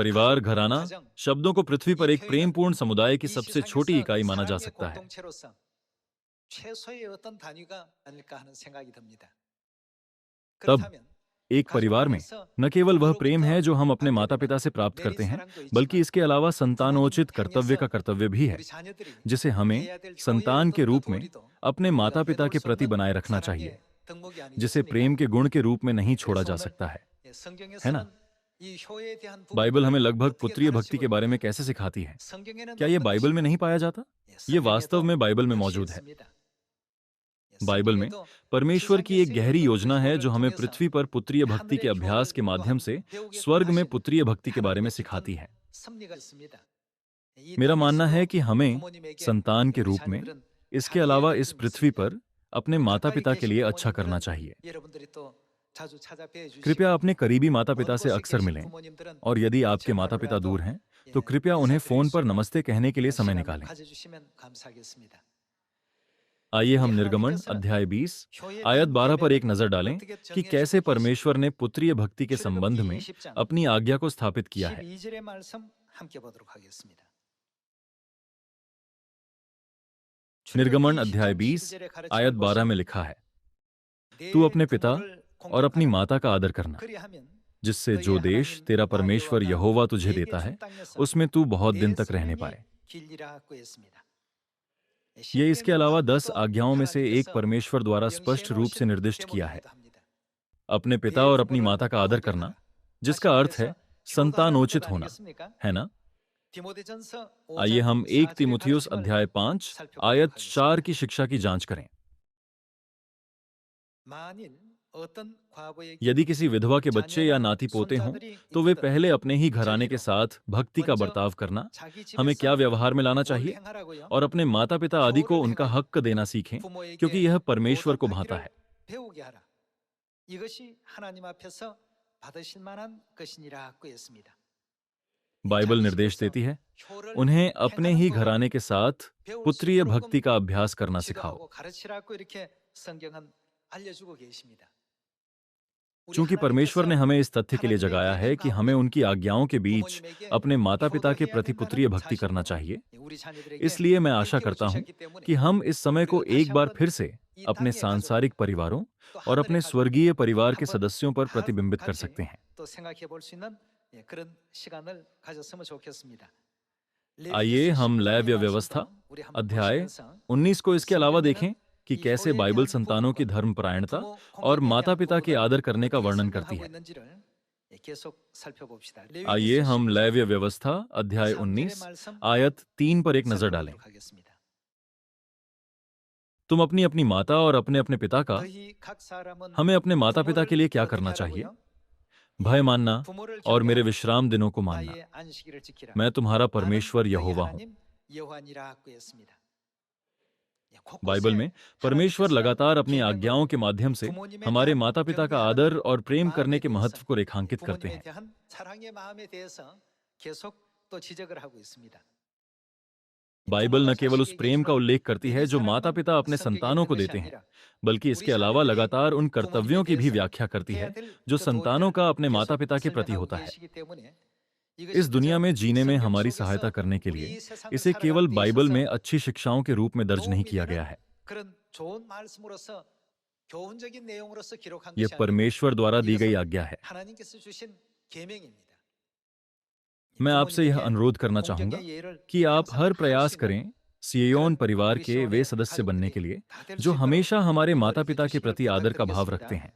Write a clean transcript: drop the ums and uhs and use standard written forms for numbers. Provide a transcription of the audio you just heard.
परिवार, घराना शब्दों को पृथ्वी पर एक प्रेमपूर्ण समुदाय की सबसे छोटी इकाई माना जा सकता है। तब एक परिवार में न केवल वह प्रेम है जो हम अपने माता पिता से प्राप्त करते हैं, बल्कि इसके अलावा संतानोचित कर्तव्य का कर्तव्य भी है, जिसे हमें संतान के रूप में अपने माता पिता के प्रति बनाए रखना चाहिए, जिसे प्रेम के गुण के रूप में नहीं छोड़ा जा सकता है ना? बाइबल हमें लगभग पुत्रीय भक्ति के बारे में कैसे सिखाती है? क्या यह बाइबल में नहीं पाया जाता? ये वास्तव में बाइबल में मौजूद है। बाइबल में परमेश्वर की एक गहरी योजना है जो हमें पृथ्वी पर पुत्रीय भक्ति के अभ्यास के माध्यम से स्वर्ग में पुत्रीय भक्ति के बारे में सिखाती है। मेरा मानना है कि हमें संतान के रूप में इसके अलावा इस पृथ्वी पर अपने माता पिता के लिए अच्छा करना चाहिए। कृपया अपने करीबी माता पिता से अक्सर मिलें, और यदि आपके माता पिता दूर हैं तो कृपया उन्हें फोन पर नमस्ते कहने के लिए समय निकालें। आइए हम निर्गमन अध्याय 20 आयत 12 पर एक नजर डालें कि कैसे परमेश्वर ने पुत्रीय भक्ति के संबंध में अपनी आज्ञा को स्थापित किया है। निर्गमन अध्याय 20 आयत 12 में लिखा है, तू अपने पिता और अपनी माता का आदर करना, जिससे जो देश तेरा परमेश्वर यहोवा तुझे देता है उसमें तू बहुत दिन तक रहने पाए। ये इसके अलावा 10 आज्ञाओं में से एक परमेश्वर द्वारा स्पष्ट रूप से निर्दिष्ट किया है। अपने पिता और अपनी माता का आदर करना, जिसका अर्थ है संतानोचित होना, है ना? आइए हम 1 तीमुथियुस अध्याय 5 आयत 4 की शिक्षा की जांच करें। यदि किसी विधवा के बच्चे या नाती पोते हों तो वे पहले अपने ही घराने के साथ भक्ति का बर्ताव करना, हमें क्या व्यवहार में लाना चाहिए, और अपने माता पिता आदि को उनका हक देना सीखें, क्योंकि यह परमेश्वर को भाता है। बाइबल निर्देश देती है, उन्हें अपने ही घराने के साथ पुत्रीय भक्ति का अभ्यास करना सिखाओ। चूंकि परमेश्वर ने हमें इस तथ्य के लिए जगाया है कि हमें उनकी आज्ञाओं के बीच अपने माता पिता के प्रति पुत्रीय भक्ति करना चाहिए, इसलिए मैं आशा करता हूं कि हम इस समय को एक बार फिर से अपने सांसारिक परिवारों और अपने स्वर्गीय परिवार के सदस्यों पर प्रतिबिंबित कर सकते हैं। आइए हम लेव्य व्यवस्था अध्याय 19 को इसके अलावा देखें कि कैसे बाइबल संतानों की धर्मपरायणता और माता पिता के आदर करने का वर्णन करती है। आइए हम लेव्य व्यवस्था अध्याय 19 आयत 3 पर एक नजर डालें। तुम अपनी अपनी माता और अपने अपने पिता का, हमें अपने माता पिता के लिए क्या करना चाहिए? भय मानना और मेरे विश्राम दिनों को मानना। मैं तुम्हारा परमेश्वर यहोवा हूं। बाइबल में परमेश्वर लगातार अपनी आज्ञाओं के माध्यम से हमारे माता पिता का आदर और प्रेम करने के महत्व को रेखांकित करते हैं। बाइबल न केवल उस प्रेम का उल्लेख करती है जो माता पिता अपने संतानों को देते हैं, बल्कि इसके अलावा लगातार उन कर्तव्यों की भी व्याख्या करती है जो संतानों का अपने माता पिता के प्रति होता है। इस दुनिया में जीने में हमारी सहायता करने के लिए इसे केवल बाइबल में अच्छी शिक्षाओं के रूप में दर्ज नहीं किया गया है। यह परमेश्वर द्वारा दी गई आज्ञा है। मैं आपसे यह अनुरोध करना चाहूंगा कि आप हर प्रयास करें सियोन परिवार के वे सदस्य बनने के लिए जो हमेशा हमारे माता पिता के प्रति आदर का भाव रखते हैं।